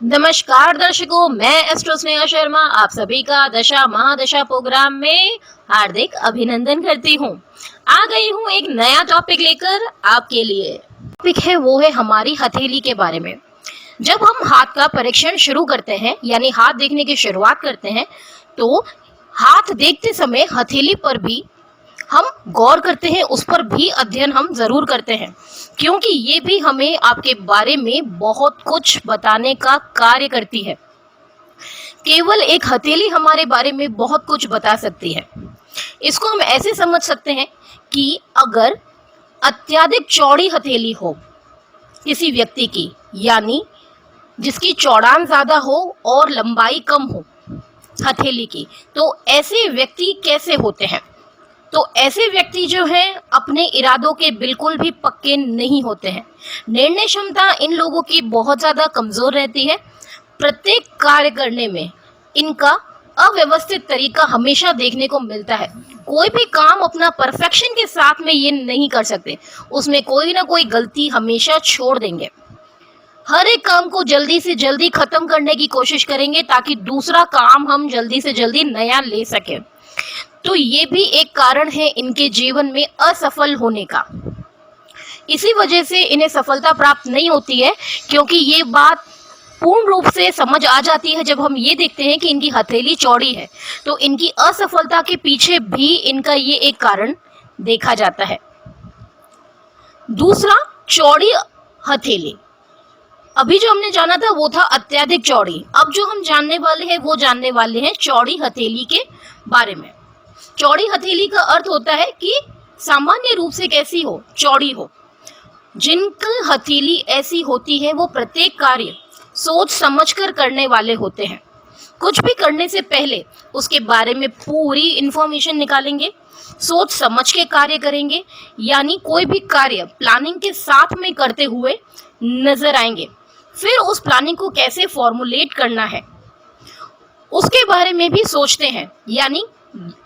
नमस्कार दर्शकों, मैं एस्ट्रो स्नेहा शर्मा आप सभी का दशा महादशा प्रोग्राम में हार्दिक अभिनंदन करती हूँ। आ गई हूँ एक नया टॉपिक लेकर आपके लिए। टॉपिक है वो है हमारी हथेली के बारे में। जब हम हाथ का परीक्षण शुरू करते हैं यानी हाथ देखने की शुरुआत करते हैं तो हाथ देखते समय हथेली पर भी हम गौर करते हैं, उस पर भी अध्ययन हम जरूर करते हैं क्योंकि ये भी हमें आपके बारे में बहुत कुछ बताने का कार्य करती है। केवल एक हथेली हमारे बारे में बहुत कुछ बता सकती है। इसको हम ऐसे समझ सकते हैं कि अगर अत्यधिक चौड़ी हथेली हो किसी व्यक्ति की, यानी जिसकी चौड़ान ज्यादा हो और लंबाई कम हो हथेली की, तो ऐसे व्यक्ति कैसे होते हैं? तो ऐसे व्यक्ति जो हैं अपने इरादों के बिल्कुल भी पक्के नहीं होते हैं। निर्णय क्षमता इन लोगों की बहुत ज़्यादा कमज़ोर रहती है। प्रत्येक कार्य करने में इनका अव्यवस्थित तरीका हमेशा देखने को मिलता है। कोई भी काम अपना परफेक्शन के साथ में ये नहीं कर सकते, उसमें कोई ना कोई गलती हमेशा छोड़ देंगे। हर एक काम को जल्दी से जल्दी खत्म करने की कोशिश करेंगे ताकि दूसरा काम हम जल्दी से जल्दी नया ले सकें। तो ये भी एक कारण है इनके जीवन में असफल होने का। इसी वजह से इन्हें सफलता प्राप्त नहीं होती है, क्योंकि ये बात पूर्ण रूप से समझ आ जाती है जब हम ये देखते हैं कि इनकी हथेली चौड़ी है। तो इनकी असफलता के पीछे भी इनका ये एक कारण देखा जाता है। दूसरा, चौड़ी हथेली। अभी जो हमने जाना था वो था अत्यधिक चौड़ी। अब जो हम जानने वाले हैं चौड़ी हथेली के बारे में। चौड़ी हथेली का अर्थ होता है कि सामान्य रूप से कैसी हो, चौड़ी हो। जिनकी हथेली ऐसी होती है वो प्रत्येक कार्य सोच समझकर करने वाले होते हैं। कुछ भी करने से पहले उसके बारे में पूरी इंफॉर्मेशन निकालेंगे, सोच समझ के कार्य करेंगे, यानी कोई भी कार्य प्लानिंग के साथ में करते हुए नजर आएंगे। फिर उस प्लानिंग को कैसे फॉर्मुलेट करना है उसके बारे में भी सोचते हैं, यानी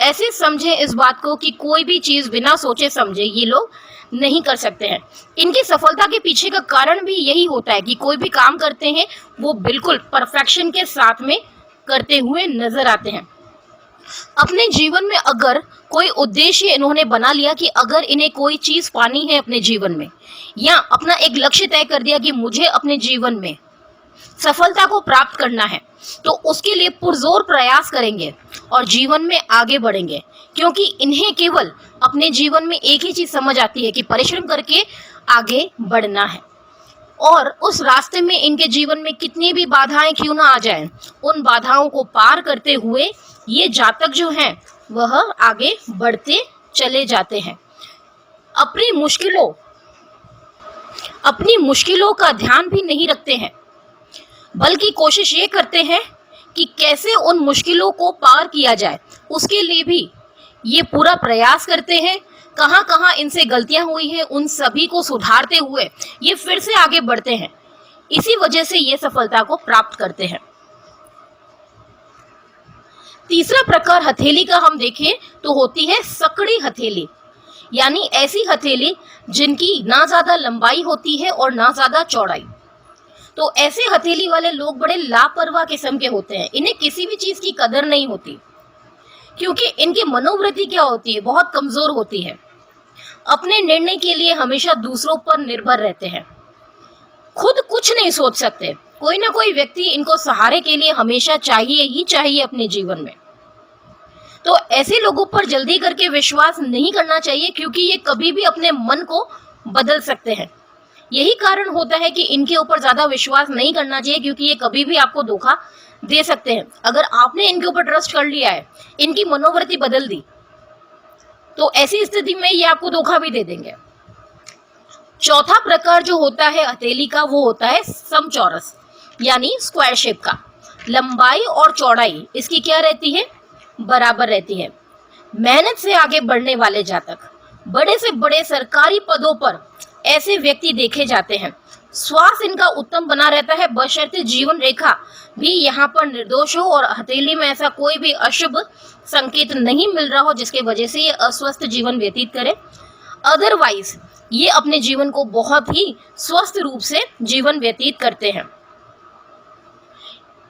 ऐसे समझे इस बात को कि कोई भी चीज बिना सोचे समझे ये लोग नहीं कर सकते हैं। इनकी सफलता के पीछे का कारण भी यही होता है कि कोई भी काम करते हैं वो बिल्कुल परफेक्शन के साथ में करते हुए नजर आते हैं। अपने जीवन में अगर कोई उद्देश्य इन्होंने बना लिया कि अगर इन्हें कोई चीज पानी है अपने जीवन में, या अपना एक लक्ष्य तय कर दिया कि मुझे अपने जीवन में सफलता को प्राप्त करना है, तो उसके लिए पुरजोर प्रयास करेंगे और जीवन में आगे बढ़ेंगे, क्योंकि इन्हें केवल अपने जीवन में एक ही चीज समझ आती है कि परिश्रम करके आगे बढ़ना है। और उस रास्ते में इनके जीवन में कितनी भी बाधाएं क्यों ना आ जाएं, उन बाधाओं को पार करते हुए ये जातक जो हैं वह आगे बढ़ते चले जाते हैं। अपनी मुश्किलों का ध्यान भी नहीं रखते हैं, बल्कि कोशिश ये करते हैं कि कैसे उन मुश्किलों को पार किया जाए। उसके लिए भी ये पूरा प्रयास करते हैं। कहाँ कहाँ इनसे गलतियां हुई हैं उन सभी को सुधारते हुए ये फिर से आगे बढ़ते हैं। इसी वजह से ये सफलता को प्राप्त करते हैं। तीसरा प्रकार हथेली का हम देखें तो होती है सकड़ी हथेली, यानी ऐसी हथेली जिनकी ना ज्यादा लंबाई होती है और ना ज्यादा चौड़ाई। तो ऐसे हथेली वाले लोग बड़े लापरवाह किस्म के होते हैं। इन्हें किसी भी चीज की कदर नहीं होती, क्योंकि इनकी मनोवृत्ति क्या होती है, बहुत कमजोर होती है। अपने निर्णय के लिए हमेशा दूसरों पर निर्भर रहते हैं, खुद कुछ नहीं सोच सकते। कोई ना कोई व्यक्ति इनको सहारे के लिए हमेशा चाहिए ही चाहिए अपने जीवन में। तो ऐसे लोगों पर जल्दी करके विश्वास नहीं करना चाहिए, क्योंकि ये कभी भी अपने मन को बदल सकते हैं। यही कारण होता है कि इनके ऊपर ज्यादा विश्वास नहीं करना चाहिए, क्योंकि ये कभी भी आपको धोखा दे सकते हैं। अगर आपने इनके ऊपर ट्रस्ट कर लिया है, इनकी मनोवृत्ति बदल दी, तो ऐसी स्थिति में ये आपको धोखा भी दे देंगे। चौथा प्रकार जो होता है हथेली का वो होता है समचौरस, यानी स्क्वायर शेप का। लंबाई और चौड़ाई इसकी क्या रहती है, बराबर रहती है। मेहनत से आगे बढ़ने वाले जातक, बड़े से बड़े सरकारी पदों पर ऐसे व्यक्ति देखे जाते हैं। श्वास इनका उत्तम बना रहता है, बशर्ते जीवन रेखा भी यहाँ पर निर्दोष हो और हथेली में ऐसा कोई भी अशुभ संकेत नहीं मिल रहा हो जिसके वजह से ये अस्वस्थ जीवन व्यतीत करे। अदरवाइज ये अपने जीवन को बहुत ही स्वस्थ रूप से जीवन व्यतीत करते हैं।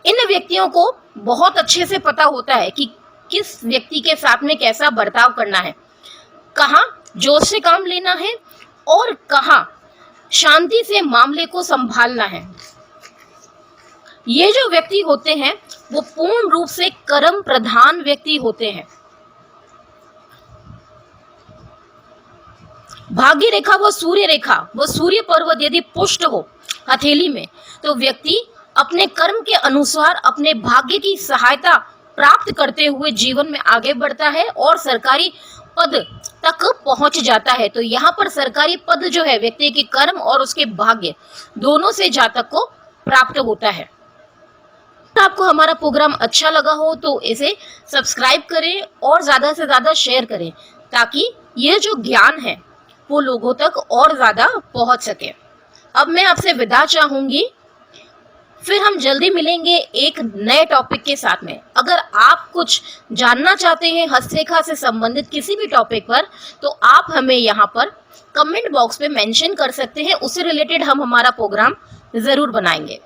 इन व्यक्तियों को बहुत अच्छे से पता होता है कि किस व्यक्ति के साथ में कैसा बर्ताव करना है, कहाँ जोश से काम लेना है और कहाँ शांति से मामले को संभालना है। ये जो व्यक्ति होते हैं वो पूर्ण रूप से कर्म प्रधान व्यक्ति होते हैं। भाग्य रेखा व सूर्य पर्वत यदि पुष्ट हो हथेली में, तो व्यक्ति अपने कर्म के अनुसार अपने भाग्य की सहायता प्राप्त करते हुए जीवन में आगे बढ़ता है और सरकारी पद तक पहुंच जाता है। तो यहाँ पर सरकारी पद जो है व्यक्ति के कर्म और उसके भाग्य दोनों से जातक को प्राप्त होता है। आपको हमारा प्रोग्राम अच्छा लगा हो तो इसे सब्सक्राइब करें और ज़्यादा से ज़्यादा शेयर करें, ताकि यह जो ज्ञान है वो लोगों तक और ज़्यादा पहुंच सके। अब मैं आपसे विदा चाहूँगी, फिर हम जल्दी मिलेंगे एक नए टॉपिक के साथ में। अगर आप कुछ जानना चाहते हैं हस्तरेखा से संबंधित किसी भी टॉपिक पर, तो आप हमें यहाँ पर कमेंट बॉक्स में मेंशन कर सकते हैं, उससे रिलेटेड हम हमारा प्रोग्राम ज़रूर बनाएंगे।